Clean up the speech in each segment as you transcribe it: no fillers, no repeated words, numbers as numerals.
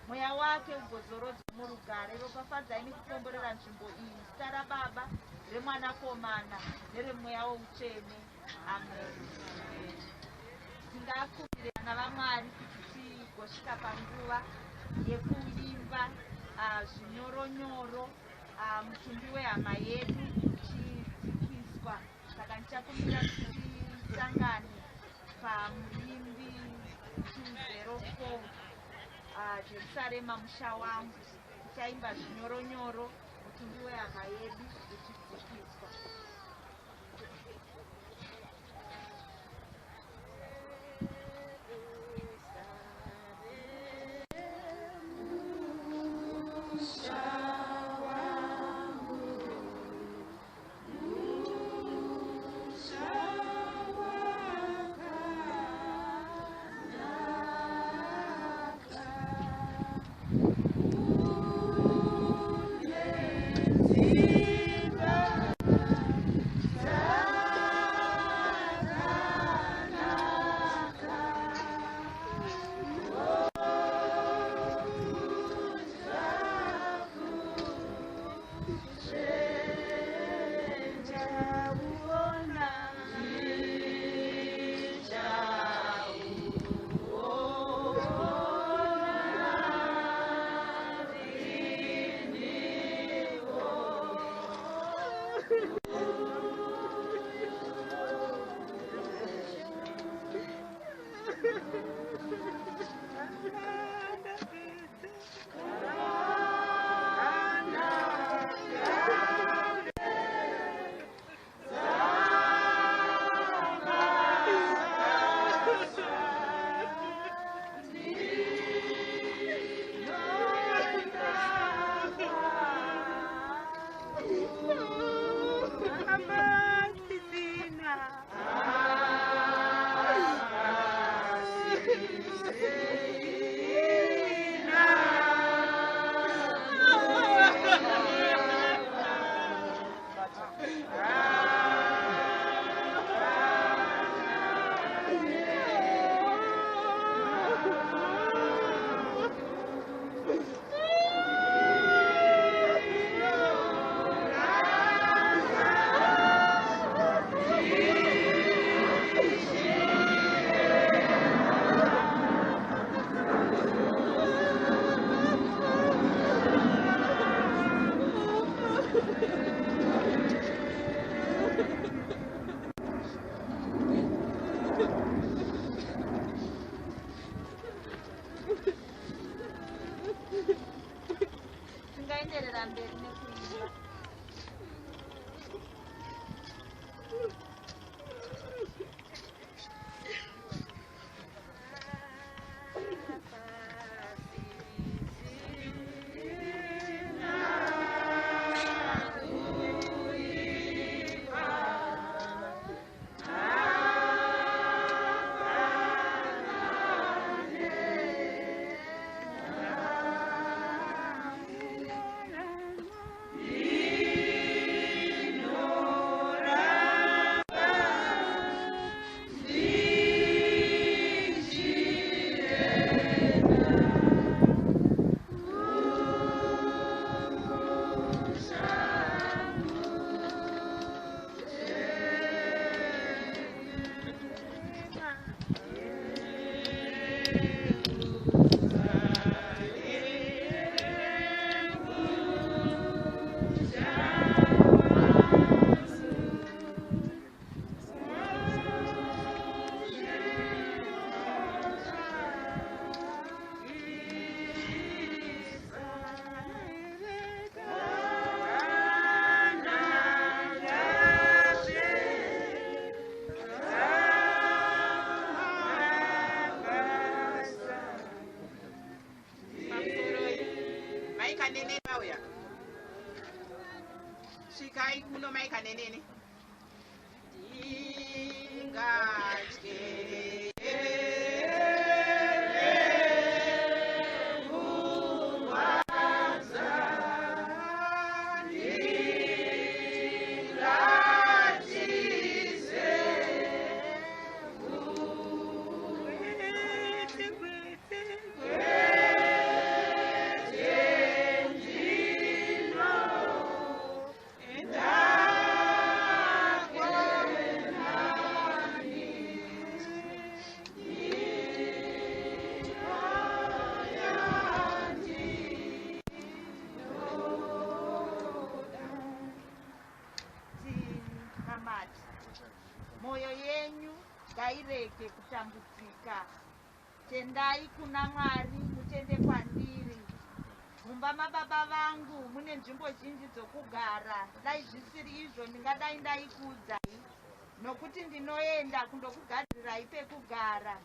Mweya wake ugozorodzwe murugare ropafadzai nekukomborera nzvimbo iyi zita raBaba remwanakomana neremweya woutsvene. Amen. Tingakumbire vana vaMwari kuti tigosvika panguva yekuimba zvinyoronyoro mutumbi wehama yedu uchidzikiswa. Saka ndichakumbira kuti tisangane pamurimbi 204 Jerusalema musha wangu. Tichaimba zvinyoronyoro mutumbi wehama yedu uchidzikiswa. kuenda mberi nekuimba. Shikai kuno maika nenene. Moyo yenyu ngairege kutambudzika. Tendai kuna Mwari, mutende kwandiri. Mumba mababa vangu mune nzvimbo zhinji dzokugara. Dai zvisiri izvo ndingadai ndaikuudzai, nokuti ndinoenda kundokugadzirirai pekugara.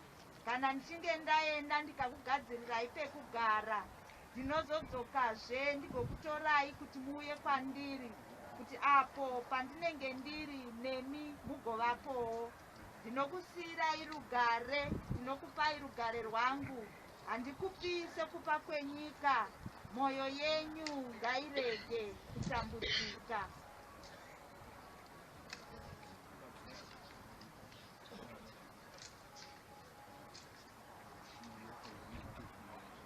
Kana ndichinge ndaenda ndikakugadzirirai pekugara, ndinozodzokazve ndigokutorai kuti muuye kwandiri, kuti apo pandinenge ndiri nemi mugovapowo. Ndinokusiyirai rugare, ndinokupai rugare rwangu. Handikupi sekupa kwenyika. Moyo yenyu ngairege kutambudzika.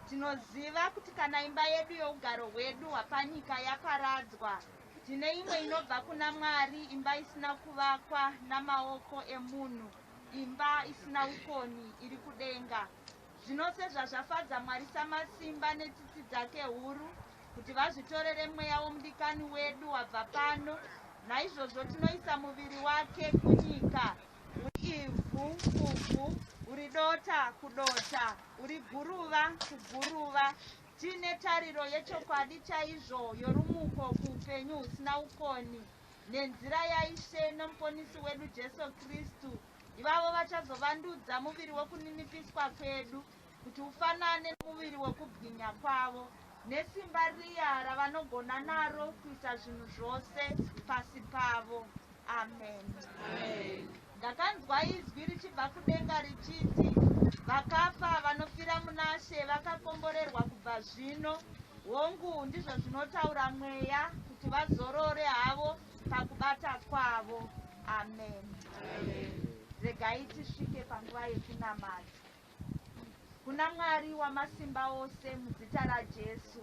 Tinoziva kuti kana imba yedu yougaro hwedu hwapanyika yaparadzwa, tine imwe inobva kuna Mwari, imba isina kuvakwa namaoko emunhu, imba isina ukoni iri kudenga. Zvino sezvazvafadza Mwari samasimba netsitsi dzake huru, kuti vazvitorere mweya womudikani wedu wabva pano, naizvozvo tinoisa muviri wake kunyika, uri ivhu kuvhu, uri dota kudota, uri guruva kuguruva, tiine tariro yechokwadi chaizvo yorumuko kuupenyu husina ukoni, nenzira yaIshe nomuponesi wedu Jesu Kristu. Ivavo vachazovandudza muviri wokuninipiswa kwedu kuti ufanane nomuviri wokubwinya kwavo, nesimba riya ravanogona naro kuita zvinhu zvose pasi pavo. Amen. Ndakanzwa izwi richibva kudenga richiti, vakafa vanofira munashe vakakomborerwa kubva zvino. Hongu ndizvo zvinotaura mweya, kuti vazorore havo pakubata kwavo. Amen. Regai tisvike panguva yekunamata. Kuna Mwari wamasimba ose muzita raJesu.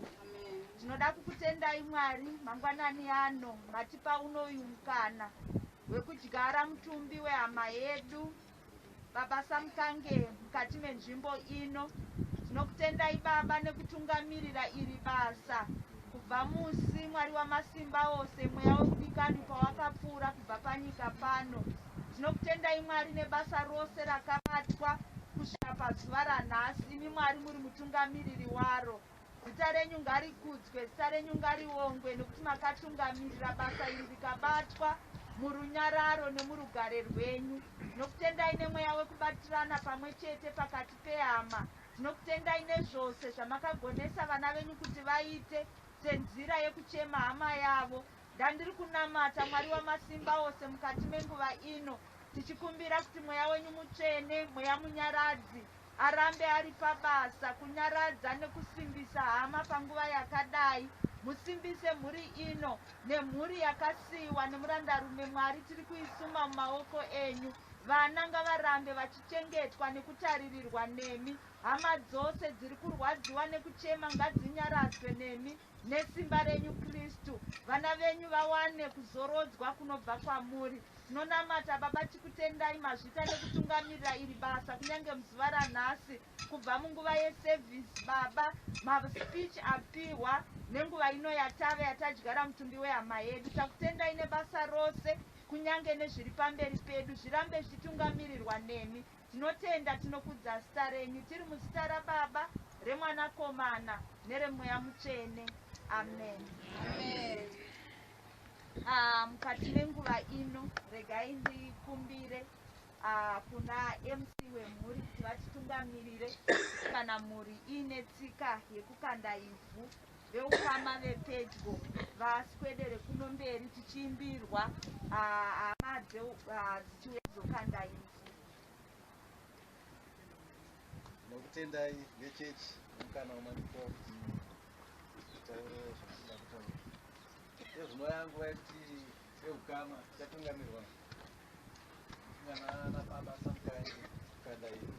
Tinoda kukutendai Mwari mangwanani ano, matipa unoyu mukana wekudyara mutumbi wehama yedu Baba Samkange mukati menzvimbo ino. Tinokutendai Baba nekutungamirira iri basa kubva musi Mwari wamasimba ose, mweya wekudikani pawakapfuura kubva panyika pano. Tinokutendai Mwari nebasa rose rakabatwa kusvika pazuva ranhasi. Imi Mwari muri mutungamiriri waro. zita renyu ngarikudzwe, zita renyu ngariongwe, nokuti makatungamirira basa iri rikabatwa murunyararo nemurugare rwenyu. Tinokutendai nemweya wekubatirana pamwe chete pakati pehama. Tinokutendai nezvose zvamakagonesa vana venyu kuti vaite senzira yekuchema hama yavo. Ndandiri kunamata Mwari wamasimba ose mukati menguva ino, tichikumbira kuti mweya wenyu mutsvene, mweya munyaradzi, arambe ari pabasa kunyaradza nekusimbisa hama panguva yakadai. Musimbise mhuri ino nemhuri yakasiyiwa nemurandarume Mwari tiri kuisuma mumaoko enyu. Vana ngavarambe vachichengetwa nekutaririrwa nemi. Hama dzose dziri kurwadziwa nekuchema ngadzinyaradzwe nemi nesimba renyu Kristu. Vana venyu vawane kuzorodzwa kunobva kwamuri. Tinonamata Baba, tikutendai mazvita nekutungamirira iri basa kunyange muzuva ranhasi, kubva munguva yesevhisi Baba, maspeech apiwa nenguva ino yatava yatadyara mutumbi wehama yedu. Takutendai nebasa rose kunyange nezviri pamberi pedu zvirambe zvichitungamirirwa nemi. Tinotenda tinokudza zita renyu, tiri muzita raBaba, reMwanakomana neremweya mutsvene. Amen. Amen. Mukati menguva ino regai ndikumbire kuna MC wemhuri kuti vatitungamirire kana mhuri ine tsika yekukanda ivhu, veukama vepedyo vaswedere kuno mberi tichiimbirwa hama dzichiuya kuzokanda ivhu. Nokutendai vechechi mukana wamanipa kutaura zvasina kutaura. Ezvino yangu vaiti veukama tichatungamirwa kana baba samkangi kukanda ivhu,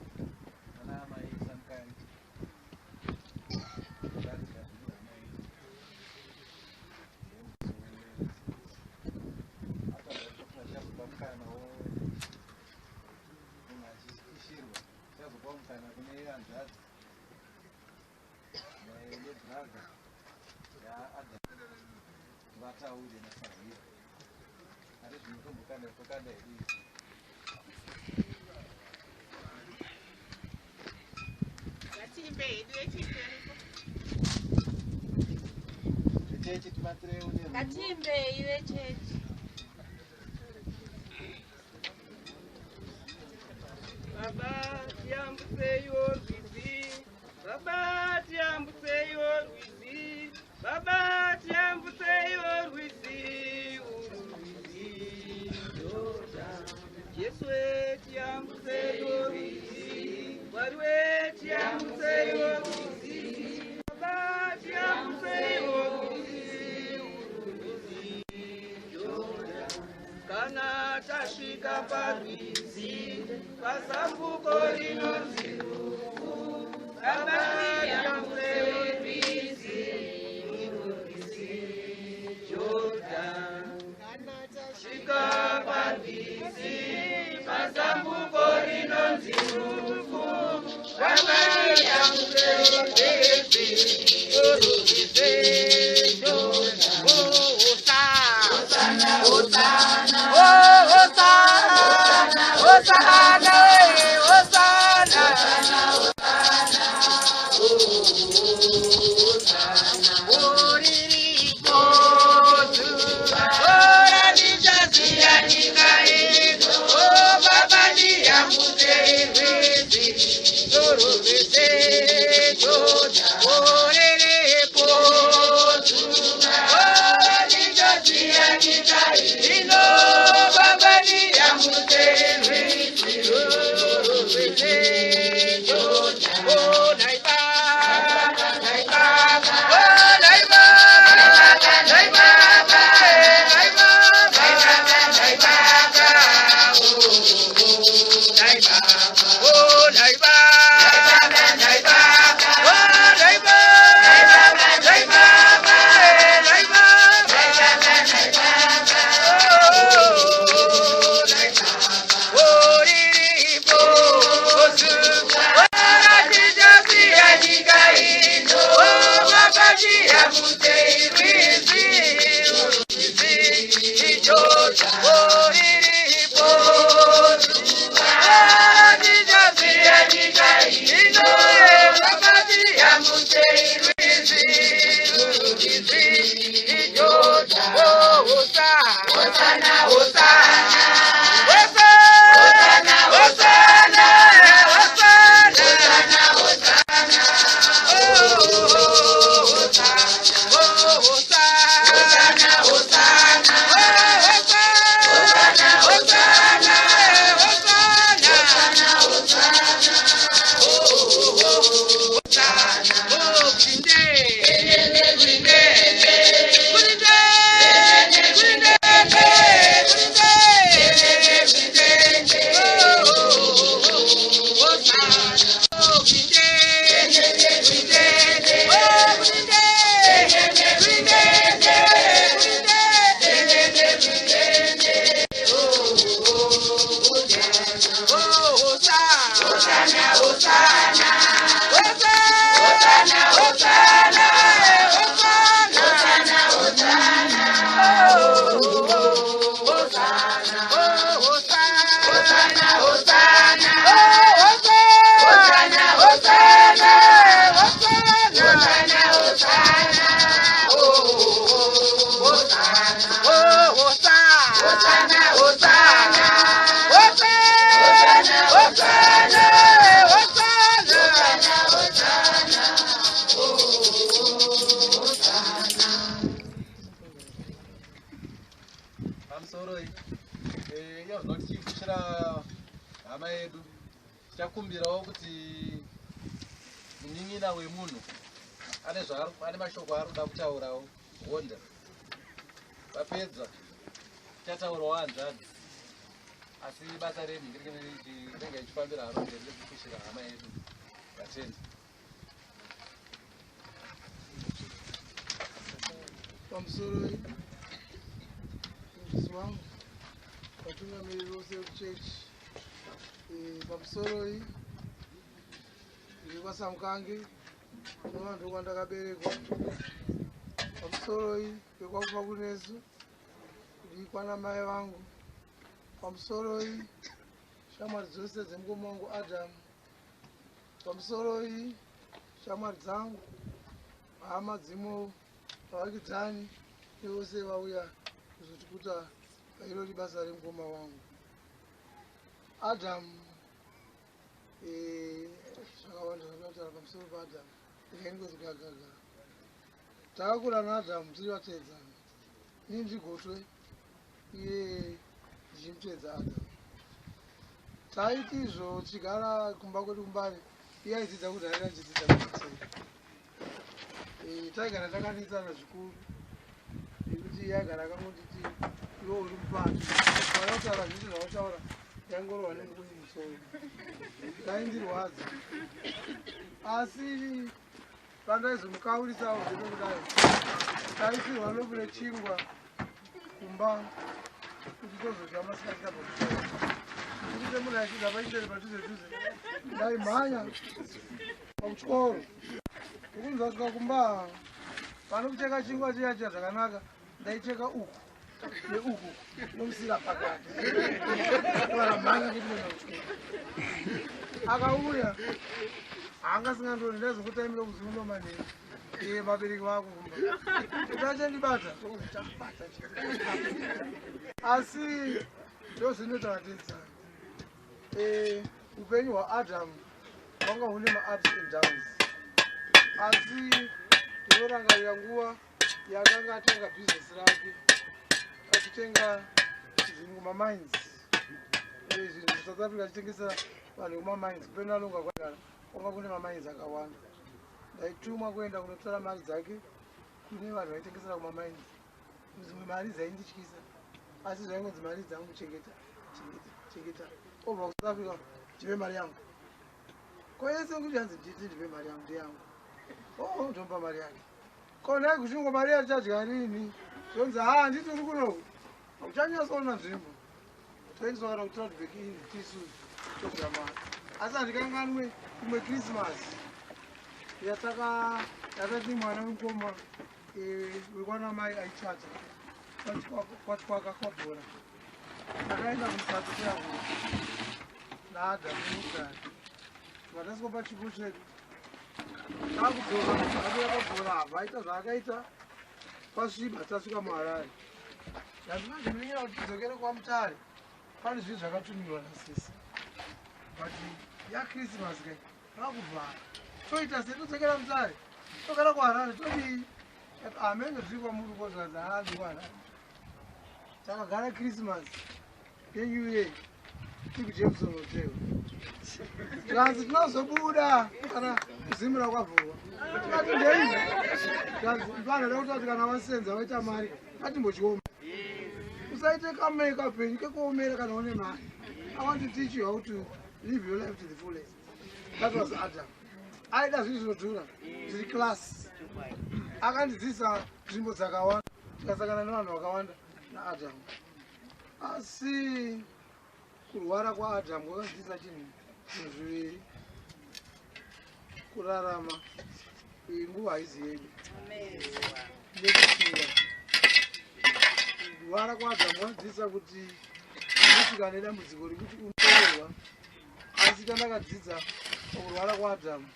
kana amai samkangi vataure nafamira ari zvinotombokanda tokanda iri Ngatimbe hedu yechipereko. vechechi tibatirei une Ngatimbe iwe chechi. Baba tiambutseyo rwizi, Baba tiambutseyo rwizi, Baba tiambutseyo rwizi, urwizi Jordan. Yesu tiambutseyo rwizi, Mwari tiambutseyo rwizi, Baba tiambutseyo rwizi, urwizi Jordan. Kana tasvika parwizi, pazambuko rinonzi Rufu, Baba tiambutseyo rwizi, urwizi Jordan. Svika parwizi, pazambuko rinonzi Rufu, Baba tiambutseyo rwizi, urwizi Jordan. Hosanna, Hosanna, oh Hosanna, Hosanna, Hosanna, Hosanna, pamusoro iyi. Yozwa kuti chikushira hama yedu. Tichakumbirawo kuti munyin'ina wemunhu ane mashoko aroda kutaurawo honda. Vapedza tichataurawo hanzvadzi. Asi basa renhingiriki rinenge ichifambira haro mberi rekukushira hama yedu vatenda. Pamusoro iyi, mufundisi wangu, vatungamiriri vose vekuchechi. Pamusoro iyi, ndiri kwaSamukange, nevanhu kwandakaberekwa. Pamusoro iyi, pekwakufa kunesu, ndiri kwanamai vangu. Pamusoro iyi, shamwari dzose dzemukoma wangu Adamu. Pamusoro iyi, shamwari dzangu, hama dzimo vakidzani nevose vauya kuzotikuta pairori basa remukoma wangu Adamu. Zvakawanda zvakataura pamusoro paAdamu, ikainikozi gagaga. Takakura naAdamu tiri vatedzana. Ini ndigotwe, iye ndichimutedza Adamu. Taiti izvo tichigara kumba kwedu kumbare, iye aidzidza kudharira chidzidza kudzidza. Taigara takanetsana zvikuru, nekuti iye agara akangonditi iwe uri mupati. Tautaura zvese zvavataura, ndaingorova neni kuni musoro. Ndaindirwadza. Asi pandaizomukaurisawo zvino kudai, taisirwa nokune chingwa kumba kuti tozodya masikati pamusoro. Kuti munhu achidza paiteri padhuze-dhuze, ndaimhanya pamutyoro. Ukunzasvika kumba pano kucheka chingwa chiya chiya zvakanaka, ndaicheka uku neuku nomusira pakati. Varamhanya kuti munhu amutyoro. Akauya haangasingandoni ndaizokutaimira kuzimuno maneni. Vabereki vako kumba. Kuti achandibata, takubata. Asi ndozvino takatedzana. Upenyu hwaAdamu hwanga hune ma-ups and downs. Asi ndinorangarira nguva yakanga atanga bhizinesi rake, achitenga zvinhu kumamines. Zvinhu zveSouth Africa achitengesera vanhu kumamines. Kupena longa kwagara kwanga kune mamines akawanda. Ndaitumwa kuenda kunotora mari dzake kune vanhu vaitengesera kumamines. Dzimwe mari dzaindityisa, asi zvaingonzi mari dzangu chengeta. Obva kuSouth Africa, ndipe mari yangu. Koyese kuti hanzi nditi ndipe mari yangu ndeyangu. Ndomba mari yake. Kona kushunga mari yachadya nini? Zvonzi handiti uri kunoku. Uchanyasoona nzvimbo. Toendeswa kana kuTransbank ini tisu todya mari. Asi handikanganwe imwe Christmas. Yakati mwana mukoma wekwanamai aichata. Kwatwaka kwabhora. Ndakaenda kumusatsi kuyavura. NaAdamu nemugari. Vatasvika pachipo chedu. Takudzoka mugari yakabhora apa, aita zvaakaita. Pasviba tasvika muHarare. Ndazvinonzi ndinonyera kuti tidzokere kwaMutare. Pane zvinhu zvakatumirwa nasisi. But yaKrismasi kai, vakuvhara. Toita sei todzokera Mutare? Togara kuHarare, todii? Amene zviri kwamuri kozvanzi haandi kuHarare. Takagara Christmas yeNew Year kuJameson Hotel. Tikanzi tinozobuda kana kuzimura kwavhurwa. Tikati ndeizvo. Vanhu vanoda kuti kana vasenza vaita mari, ngatimbochioma. Usaite kameka penyu kekuomera kana une mari. I want to teach you how to live your life to the fullest. That was Adam. Aida zvinhu zvinodhura, zviri class. Akandidzidzisa nzvimbo dzakawanda, tikasangana nevanhu vakawanda naAdamu. Asi kurwara kwaAdamu kwakandidzisa chinhu zviviri. Kurarama nguva haizi yedu. Nekufunga. Kurwara kwaAdamu kwakandidzisa kuti unosvika nedambudziko rekuti unotorwa. Asi chandakadzidza kurwara kwaAdamu